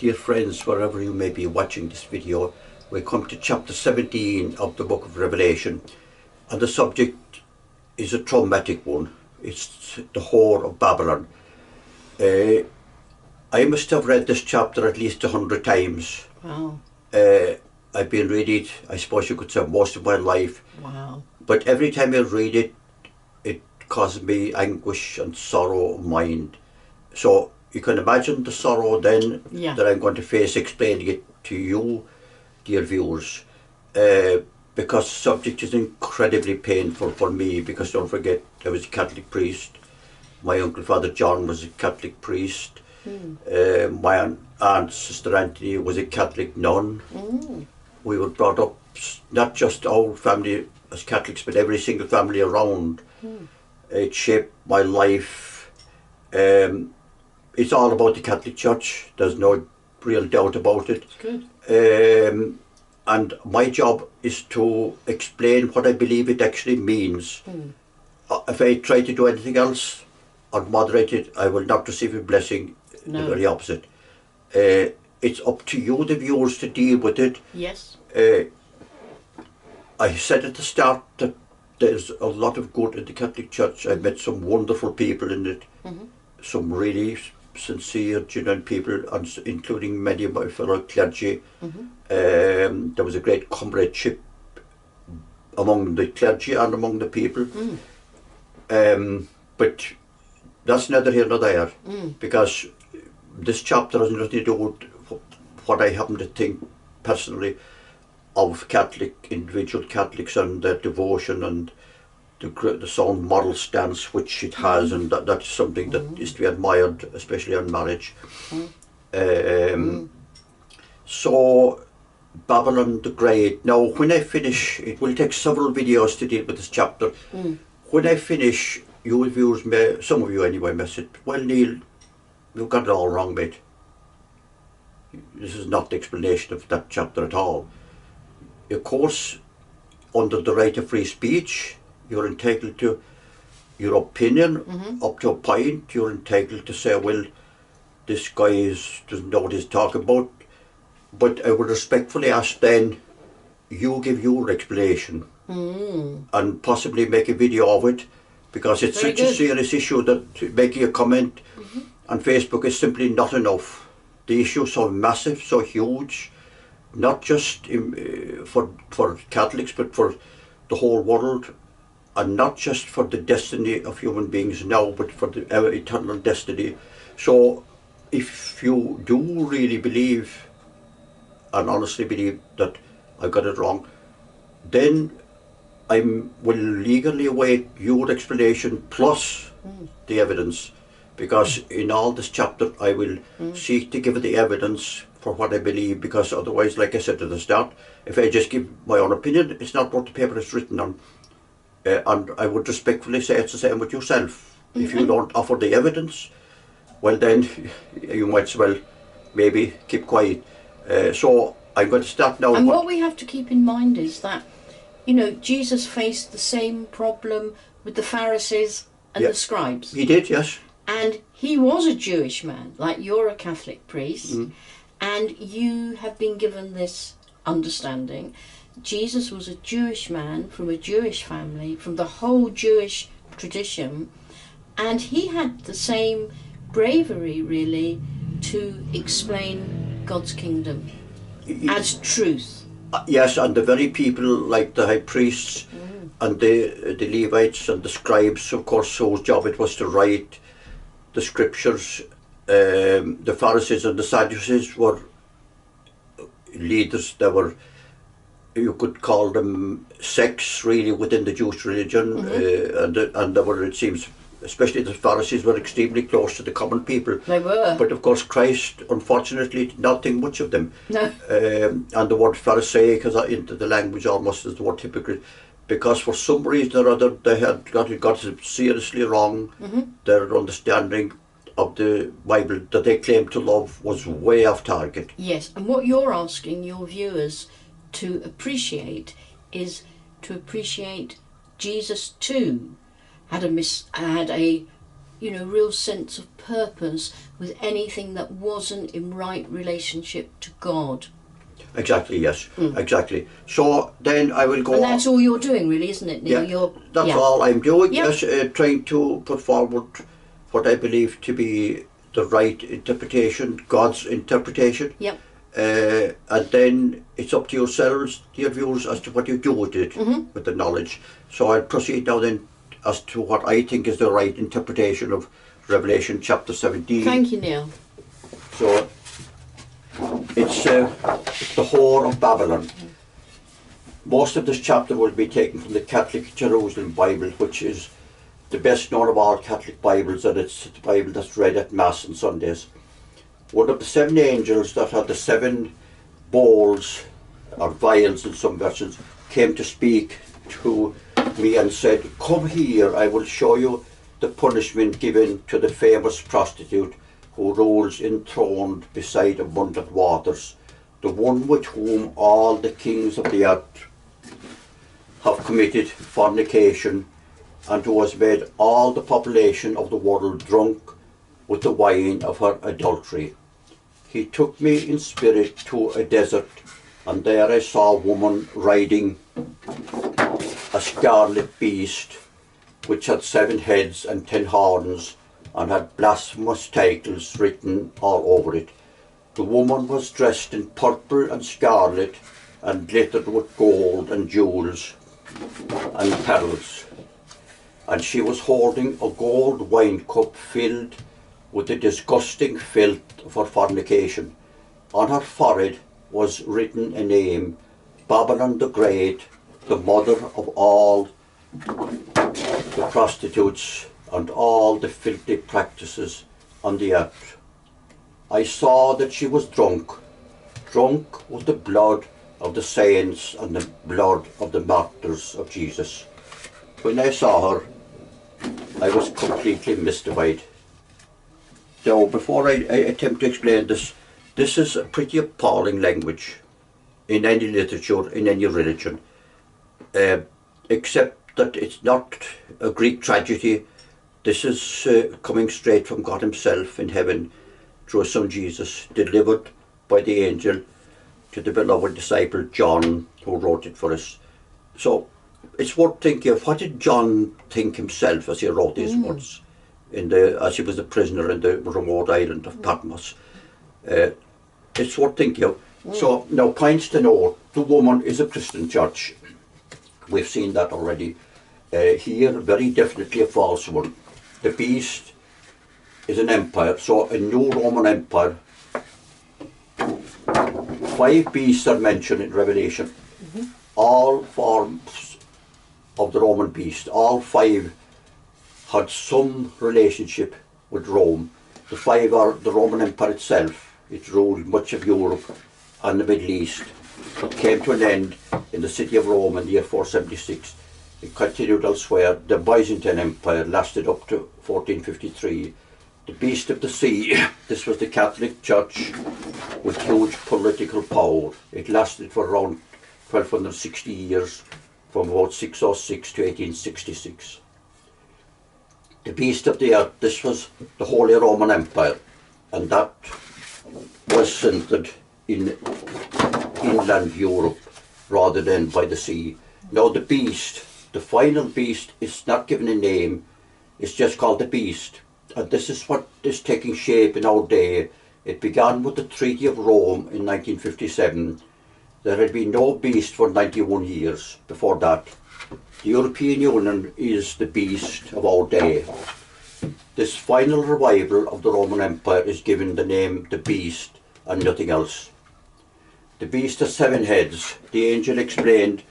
Dear friends, wherever you may be watching this video, we come to chapter 17 of the book of Revelation, and the subject is a traumatic one. It's the Whore of Babylon. I must have read this chapter at least 100 times. Wow. I've been reading it, I suppose you could say, most of my life. Wow. But every time I read it, it causes me anguish and sorrow of mind. So you can imagine the sorrow then that I'm going to face explaining it to you, dear viewers. Because the subject is incredibly painful for me, because don't forget, I was a Catholic priest. My uncle, Father John, was a Catholic priest. My aunt, Sister Anthony, was a Catholic nun. We were brought up, not just our family as Catholics, but every single family around. It shaped my life. It's all about the Catholic Church. There's no real doubt about it. Good. And my job is to explain what I believe it actually means. If I try to do anything else or moderate it, I will not receive a blessing. No. The very opposite. It's up to you, the viewers, to deal with it. Yes. I said at the start that there's a lot of good in the Catholic Church. I met some wonderful people in it, some really sincere, genuine people, and including many of my fellow clergy. There was a great comradeship among the clergy and among the people. But that's neither here nor there, because this chapter has nothing to do with what I happen to think personally of individual Catholics and their devotion and the sound moral stance which it has, and that's something that is to be admired, especially on marriage. So, Babylon the Great. Now, when I finish, it will take several videos to deal with this chapter. When I finish, you viewers may, some of you anyway, may say, well, Neil, you've got it all wrong, mate. This is not the explanation of that chapter at all. Of course, under the right of free speech, you're entitled to your opinion up to a point. You're entitled to say, well, this guy doesn't know what he's talking about. But I would respectfully ask then, you give your explanation and possibly make a video of it, because it's such a serious issue that making a comment on Facebook is simply not enough. The issue is so massive, so huge, not just for Catholics, but for the whole world, and not just for the destiny of human beings now, but for the eternal destiny. So if you do really believe and honestly believe that I got it wrong, then I will legally await your explanation plus the evidence, because in all this chapter I will seek to give the evidence for what I believe, because otherwise, like I said at the start, if I just give my own opinion, it's not what the paper is written on. And I would respectfully say it's the same with yourself. If you don't offer the evidence, well then you might as well maybe keep quiet. So I'm going to start now. And what we have to keep in mind is that, you know, Jesus faced the same problem with the Pharisees and the scribes. He did, yes. And he was a Jewish man, like you're a Catholic priest, and you have been given this understanding. Jesus was a Jewish man from a Jewish family, from the whole Jewish tradition, and he had the same bravery, really, to explain God's kingdom as truth. Yes, and the very people like the high priests and the Levites and the scribes, of course, whose job it was to write the scriptures. The Pharisees and the Sadducees were leaders. They were, you could call them sects really within the Jewish religion, and they were, it seems, especially the Pharisees, were extremely close to the common people. They were. But of course Christ, unfortunately, did not think much of them. No. And the word Pharisaic is into the language almost as the word hypocrite, because for some reason or other they had got it seriously wrong. Their understanding of the Bible that they claimed to love was way off target. Yes, and what you're asking your viewers to appreciate is to appreciate Jesus too had a you know, real sense of purpose with anything that wasn't in right relationship to God. Exactly, yes, exactly. So then I will go... And that's all you're doing, really, isn't it, Neil? Yeah, that's all I'm doing, Yep. yes, trying to put forward what I believe to be the right interpretation, God's interpretation. Yep. And then it's up to yourselves, your viewers, as to what you do with it, with the knowledge. So I'll proceed now then as to what I think is the right interpretation of Revelation chapter 17. Thank you, Neil. So it's the whore of Babylon. Most of this chapter will be taken from the Catholic Jerusalem Bible, which is the best known of all Catholic Bibles, and it's the Bible that's read at Mass on Sundays. One of the 7 angels that had the 7 bowls, or vials in some versions, came to speak to me and said, "Come here, I will show you the punishment given to the famous prostitute who rules enthroned beside abundant waters, the one with whom all the kings of the earth have committed fornication, and who has made all the population of the world drunk with the wine of her adultery. He took me in spirit to a desert, and there I saw a woman riding a scarlet beast, which had 7 heads and 10 horns, and had blasphemous titles written all over it. The woman was dressed in purple and scarlet, and glittered with gold and jewels and pearls. And she was holding a gold wine cup filled with the disgusting filth of her fornication. On her forehead was written a name, Babylon the Great, the mother of all the prostitutes and all the filthy practices on the earth. I saw that she was drunk with the blood of the saints and the blood of the martyrs of Jesus. When I saw her, I was completely mystified. So before I attempt to explain this, this is a pretty appalling language in any literature, in any religion, except that it's not a Greek tragedy. This is coming straight from God himself in heaven through his son Jesus, delivered by the angel to the beloved disciple John, who wrote it for us. So it's worth thinking of, what did John think himself as he wrote these words, as he was a prisoner in the remote island of Patmos. It's worth thinking of. So now, points to note: the woman is a Christian church. We've seen that already. Here, very definitely a false one. The beast is an empire, so a new Roman empire. 5 beasts are mentioned in Revelation. All forms of the Roman beast. All 5 had some relationship with Rome. The 5 are the Roman Empire itself. It ruled much of Europe and the Middle East. It came to an end in the city of Rome in the year 476. It continued elsewhere. The Byzantine Empire lasted up to 1453. The beast of the sea, this was the Catholic Church with huge political power. It lasted for around 1260 years, from about 606 to 1866. The beast of the earth, this was the Holy Roman Empire, and that was centered in inland Europe rather than by the sea. Now the beast, the final beast, is not given a name, it's just called the beast. And this is what is taking shape in our day. It began with the Treaty of Rome in 1957. There had been no beast for 91 years before that. The European Union is the beast of our day. This final revival of the Roman Empire is given the name the beast and nothing else. The beast has 7 heads. The angel explained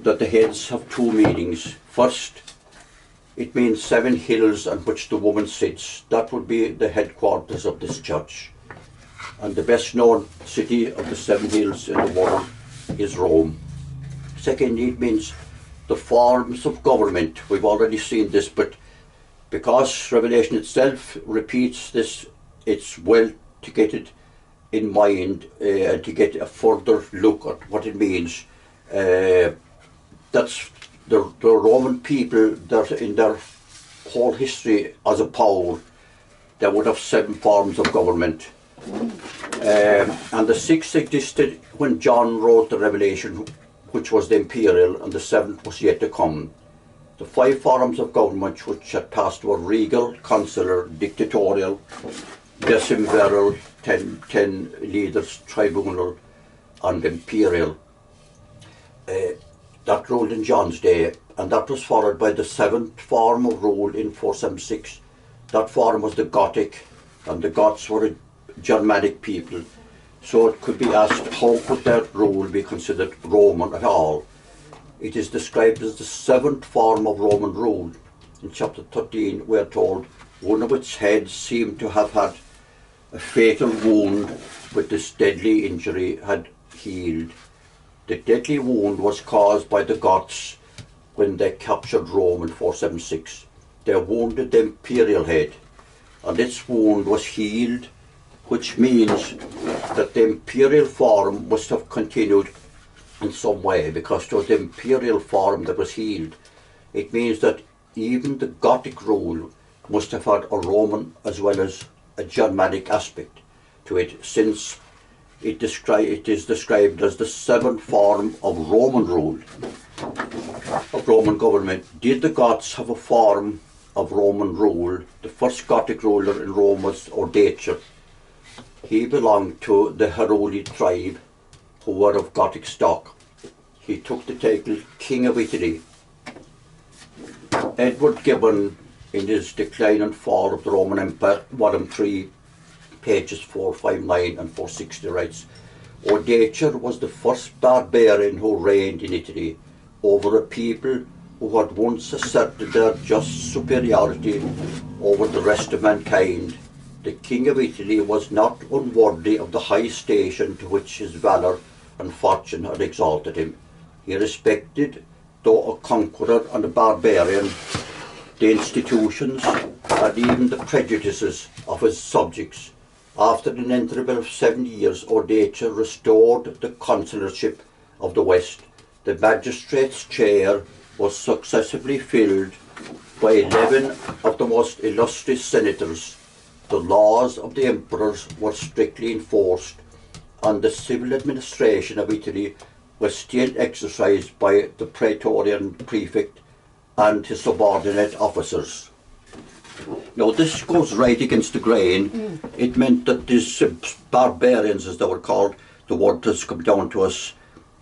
that the heads have 2 meanings. First, it means 7 hills on which the woman sits. That would be the headquarters of this church. And the best known city of the 7 hills in the world is Rome. Secondly, it means the forms of government. We've already seen this, but because Revelation itself repeats this, it's well to get it in mind and to get a further look at what it means. That's the Roman people, in their whole history as a power, they would have 7 forms of government. And the 6th existed when John wrote the Revelation, which was the imperial, and the 7th was yet to come. The 5 forms of government which had passed were regal, consular, dictatorial, decemviral, 10 leaders, tribunal, and imperial. That ruled in John's day, and that was followed by the 7th form of rule in 476. That form was the Gothic, and the Goths were a Germanic people. So it could be asked, how could that rule be considered Roman at all? It is described as the 7th form of Roman rule. In chapter 13 we are told, one of its heads seemed to have had a fatal wound, but this deadly injury had healed. The deadly wound was caused by the Goths when they captured Rome in 476. They wounded the imperial head, and its wound was healed, which means that the imperial form must have continued in some way, because it was the imperial form that was healed. It means that even the Gothic rule must have had a Roman as well as a Germanic aspect to it, since it is described as the 7th form of Roman rule, of Roman government. Did the Goths have a form of Roman rule? The first Gothic ruler in Rome was Odoacer. He belonged to the Heruli tribe, who were of Gothic stock. He took the title King of Italy. Edward Gibbon, in his Decline and Fall of the Roman Empire, volume 3, pages 459 and 460, writes, Odoacer was the first barbarian who reigned in Italy over a people who had once asserted their just superiority over the rest of mankind. The King of Italy was not unworthy of the high station to which his valour and fortune had exalted him. He respected, though a conqueror and a barbarian, the institutions and even the prejudices of his subjects. After an interval of 7 years, Odoacer restored the consularship of the West. The magistrate's chair was successively filled by 11 of the most illustrious senators. The laws of the emperors were strictly enforced, and the civil administration of Italy was still exercised by the praetorian prefect and his subordinate officers. Now this goes right against the grain. It meant that these barbarians, as they were called, the word has come down to us,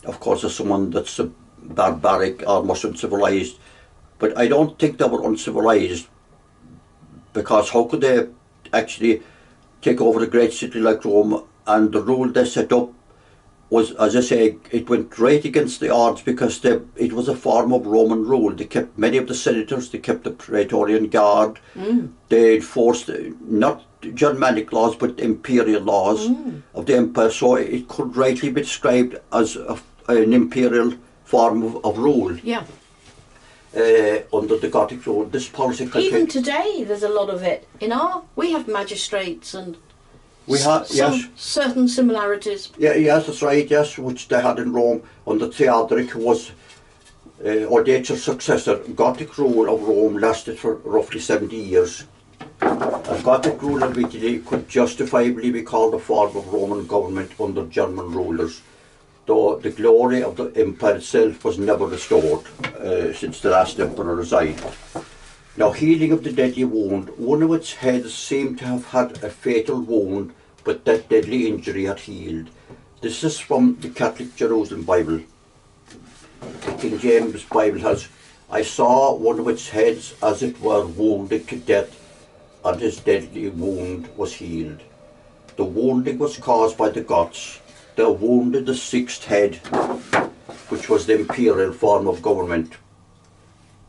of course, as someone that's barbaric, almost uncivilized. But I don't think they were uncivilized, because how could they actually take over a great city like Rome? And the rule they set up was, as I say, it went right against the odds, because it was a form of Roman rule. They kept many of the senators, they kept the Praetorian Guard, they enforced not Germanic laws but imperial laws of the empire, so it could rightly be described as an imperial form of rule. Yeah. Under the Gothic rule. This policy even today there's a lot of it. We have magistrates and we have, yes, certain similarities. Yeah, yes, that's right, yes, which they had in Rome under Theodoric, who was Odoacer's successor. Gothic rule of Rome lasted for roughly 70 years. And Gothic rule of Italy could justifiably be called a form of Roman government under German rulers, though the glory of the empire itself was never restored since the last emperor resigned. Now, healing of the deadly wound. One of its heads seemed to have had a fatal wound, but that deadly injury had healed. This is from the Catholic Jerusalem Bible. The King James Bible has, I saw one of its heads as it were wounded to death, and his deadly wound was healed. The wounding was caused by the Goths. They wounded the 6th head, which was the imperial form of government.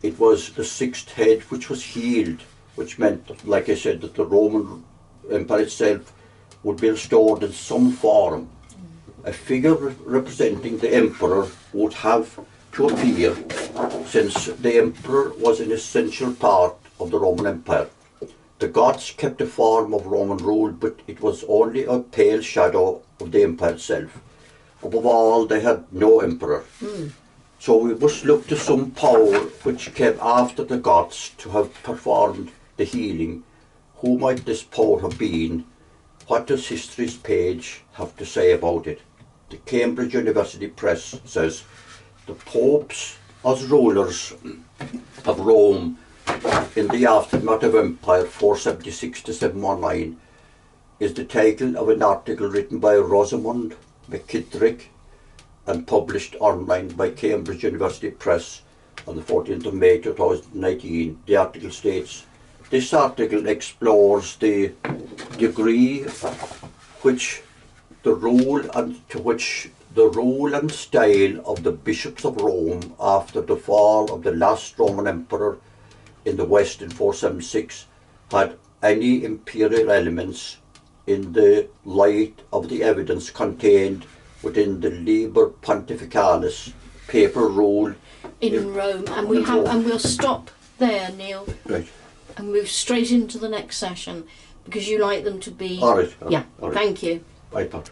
It was the 6th head which was healed, which meant, like I said, that the Roman Empire itself would be restored in some form. A figure representing the emperor would have to appear, since the emperor was an essential part of the Roman Empire. The Goths kept a form of Roman rule, but it was only a pale shadow of the empire itself. Above all, they had no emperor. So we must look to some power which came after the gods to have performed the healing. Who might this power have been? What does history's page have to say about it? The Cambridge University Press says, the popes as rulers of Rome in the aftermath of Empire 476 to 719 is the title of an article written by Rosamund McKittrick and published online by Cambridge University Press on the 14th of May 2019. The article states, this article explores the degree which the role and style of the bishops of Rome after the fall of the last Roman emperor in the West in 476 had any imperial elements in the light of the evidence contained within the Liber Pontificalis, papal rule in Rome. And we'll stop there, Neil. Right. And move straight into the next session because you like them to be. All right. Yeah. All right. Thank you. Right, Pat.